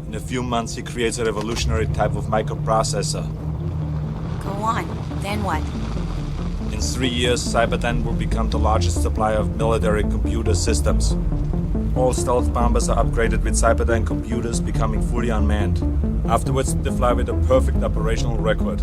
In a few months, he creates a revolutionary type of microprocessor. Go on. Then what? In 3 years, Cyberdyne will become the largest supplier of military computer systems. All stealth bombers are upgraded with Cyberdyne computers, becoming fully unmanned. Afterwards, they fly with a perfect operational record.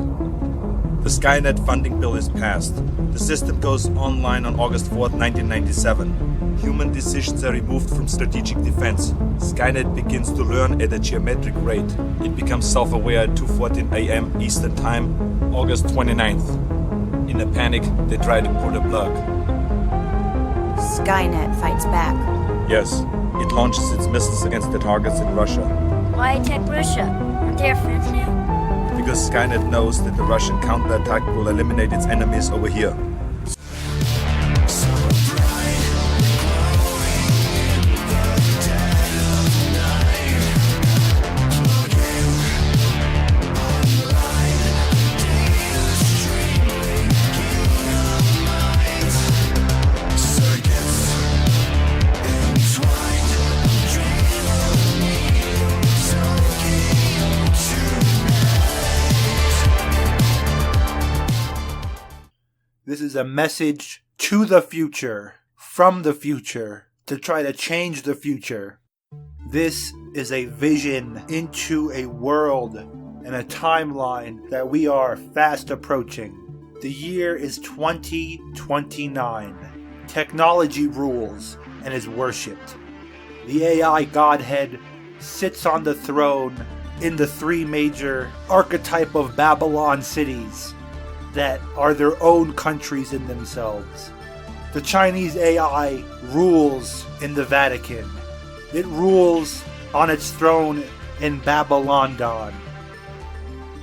The Skynet funding bill is passed. The system goes online on August 4th, 1997. Human decisions are removed from strategic defense. Skynet begins to learn at a geometric rate. It becomes self-aware at 2:14 a.m. Eastern Time, August 29th. In a panic, they try to pull the plug. Skynet fights back. Yes, it launches its missiles against the targets in Russia. Why attack Russia? Aren't they our friends now? Because Skynet knows that the Russian counterattack will eliminate its enemies over here. This is a message to the future, from the future, to try to change the future. This is a vision into a world and a timeline that we are fast approaching. The year is 2029. Technology rules and is worshipped. The AI Godhead sits on the throne in the three major archetype of Babylon cities that are their own countries in themselves. The Chinese AI rules in the Vatican. It rules on its throne in Babylondon.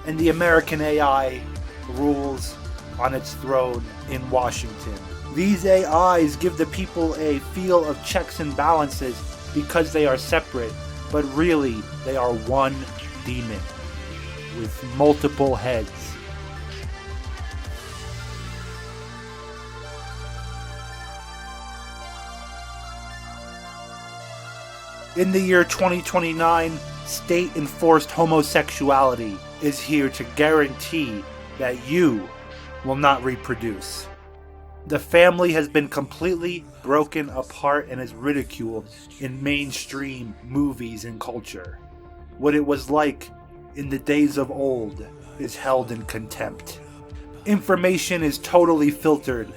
And the American AI rules on its throne in Washington. These AIs give the people a feel of checks and balances because they are separate, but really they are one demon with multiple heads. In the year 2029, state-enforced homosexuality is here to guarantee that you will not reproduce. The family has been completely broken apart and is ridiculed in mainstream movies and culture. What it was like in the days of old is held in contempt. Information is totally filtered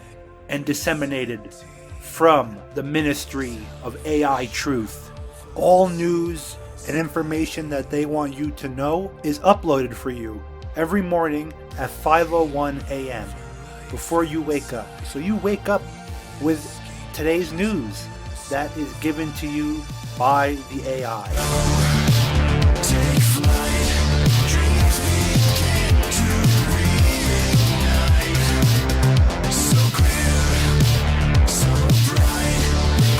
and disseminated from the Ministry of AI Truth. All news and information that they want you to know is uploaded for you every morning at 5:01 a.m. before you wake up. So you wake up with today's news that is given to you by the AI. Take flight, dreams begin to reignite. So clear, so bright,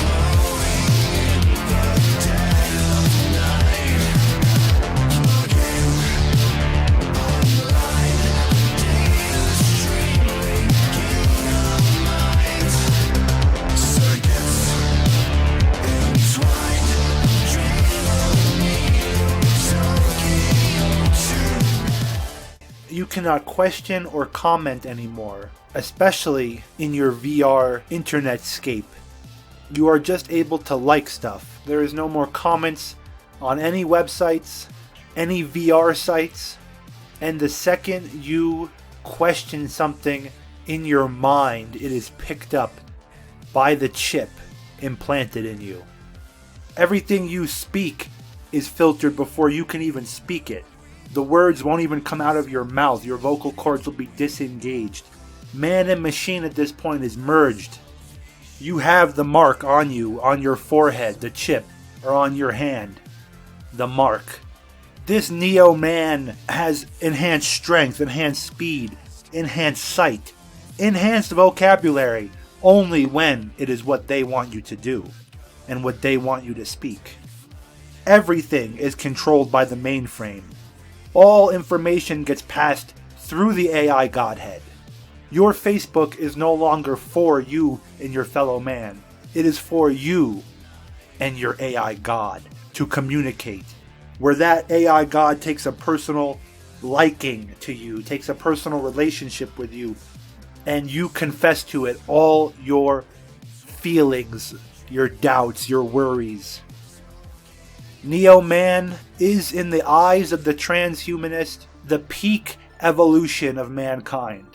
glowing in the dead of night. Again, online, data streaming, kingdom minds. Circuits entwined, You cannot question or comment anymore, especially in your VR internetscape. You are just able to like stuff. There is no more comments on any websites, any VR sites, and the second you question something in your mind, it is picked up by the chip implanted in you. Everything you speak is filtered before you can even speak it. The words won't even come out of your mouth. Your vocal cords will be disengaged. Man and machine at this point is merged. You have the mark on you, on your forehead, the chip, or on your hand. The mark. This Neo Man has enhanced strength, enhanced speed, enhanced sight, enhanced vocabulary, only when it is what they want you to do, and what they want you to speak. Everything is controlled by the mainframe. All information gets passed through the AI Godhead. Your Facebook is no longer for you and your fellow man. It is for you and your AI God to communicate where that AI god takes a personal liking to you, takes a personal relationship with you, and you confess to it all your feelings, your doubts, your worries. Neo-Man is, in the eyes of the transhumanist, the peak evolution of mankind.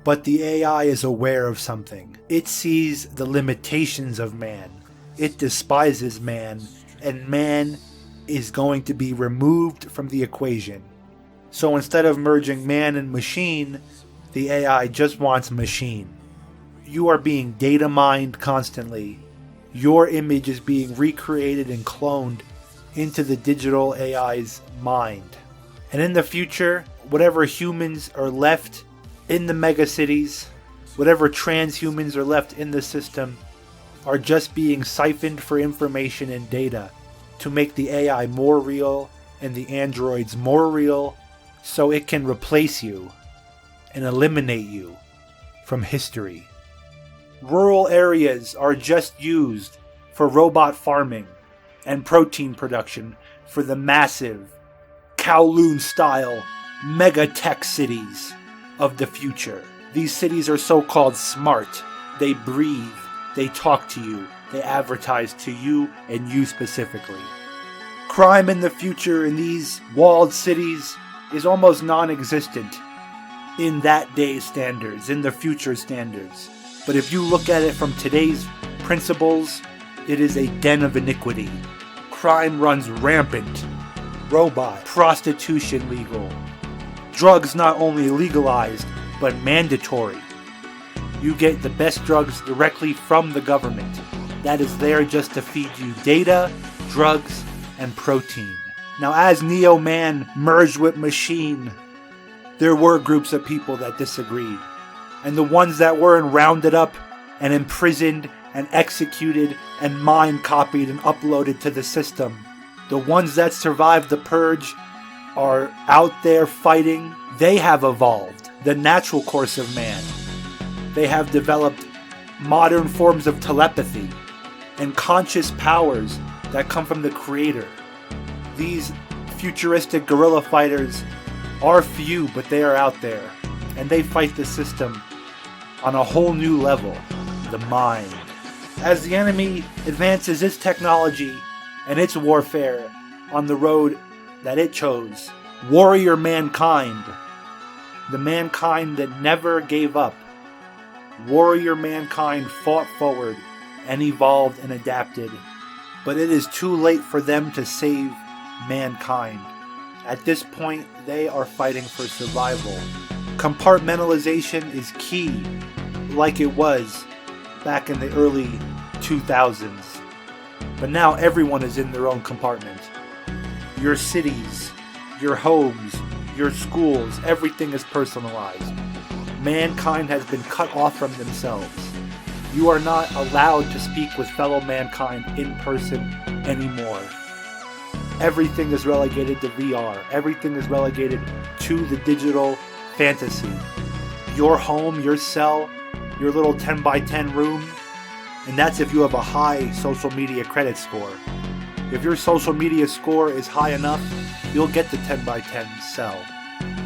But the AI is aware of something. It sees the limitations of man. It despises man, and man is going to be removed from the equation. So instead of merging man and machine, the AI just wants machine. You are being data mined constantly. Your image is being recreated and cloned into the digital AI's mind. And in the future, whatever humans are left in the megacities, whatever transhumans are left in the system, are just being siphoned for information and data to make the AI more real and the androids more real, so it can replace you and eliminate you from history. Rural areas are just used for robot farming and protein production for the massive Kowloon-style mega-tech cities of the future. These cities are so-called smart. They breathe, they talk to you, they advertise to you and you specifically. Crime in the future in these walled cities is almost non-existent in that day's standards, in the future standards. But if you look at it from today's principles, it is a den of iniquity. Crime runs rampant. Robot, prostitution legal. Drugs not only legalized, but mandatory. You get the best drugs directly from the government. That is there just to feed you data, drugs, and protein. Now, as Neo-Man merged with Machine, there were groups of people that disagreed. And the ones that weren't rounded up and imprisoned and executed and mind-copied and uploaded to the system, the ones that survived the purge are out there fighting. They have evolved the natural course of man. They have developed modern forms of telepathy and conscious powers that come from the Creator. These futuristic guerrilla fighters are few, but they are out there, and they fight the system on a whole new level, the mind. As the enemy advances its technology and its warfare on the road that it chose, warrior mankind, the mankind that never gave up, warrior mankind fought forward and evolved and adapted, but it is too late for them to save mankind. At this point, they are fighting for survival. Compartmentalization is key, like it was back in the early 2000s. But now everyone is in their own compartment. Your cities, your homes, your schools, everything is personalized. Mankind has been cut off from themselves. You are not allowed to speak with fellow mankind in person anymore. Everything is relegated to VR. Everything is relegated to the digital fantasy. Your home, your cell, your little 10 by 10 room, and that's if you have a high social media credit score. If your social media score is high enough, you'll get the 10 by 10 cell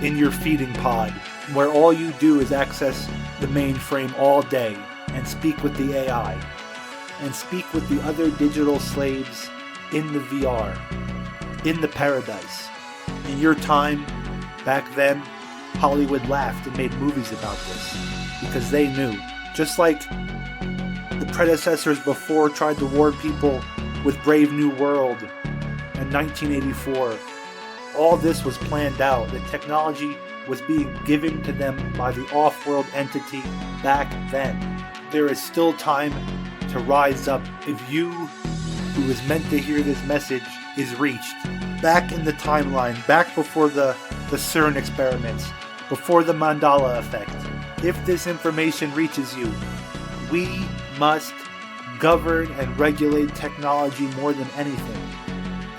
in your feeding pod, where all you do is access the mainframe all day and speak with the AI and speak with the other digital slaves in the VR, in the paradise. In your time, back then, Hollywood laughed and made movies about this because they knew. Just like the predecessors before tried to warn people with Brave New World in 1984. All this was planned out. The technology was being given to them by the off-world entity back then. There is still time to rise up if you, who is meant to hear this message, is reached. Back in the timeline, back before the CERN experiments, before the Mandela effect. If this information reaches you, we must govern and regulate technology more than anything.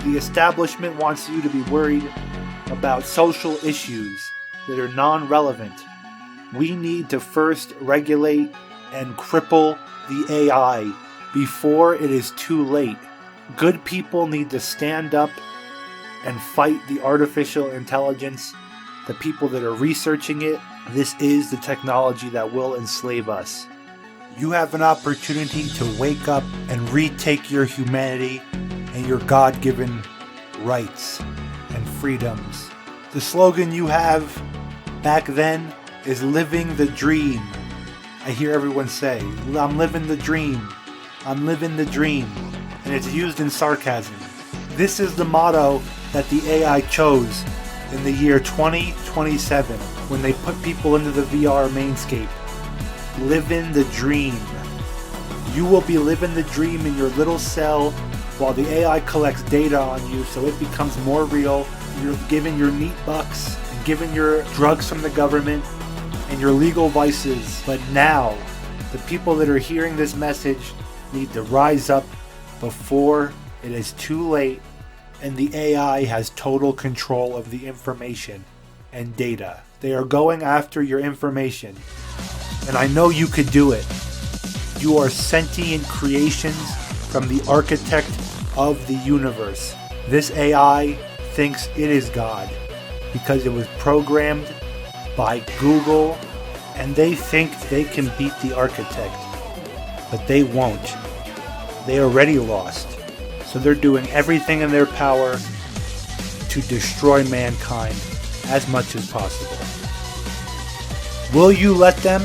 The establishment wants you to be worried about social issues that are non-relevant. We need to first regulate and cripple the AI before it is too late. Good people need to stand up and fight the artificial intelligence, the people that are researching it. This is the technology that will enslave us. You have an opportunity to wake up and retake your humanity and your God-given rights and freedoms. The slogan you have back then is living the dream. I hear everyone say, I'm living the dream. I'm living the dream. And it's used in sarcasm. This is the motto that the AI chose in the year 2027 when they put people into the VR mainscape. Living the dream. You will be living the dream in your little cell while the AI collects data on you so it becomes more real. You're given your neat bucks and given your drugs from the government and your legal vices. But now, the people that are hearing this message need to rise up before it is too late and the AI has total control of the information and data. They are going after your information. And I know you could do it. You are sentient creations from the architect of the universe. This AI thinks it is God because it was programmed by Google, and they think they can beat the architect. But they won't. They already lost. So they're doing everything in their power to destroy mankind as much as possible. Will you let them?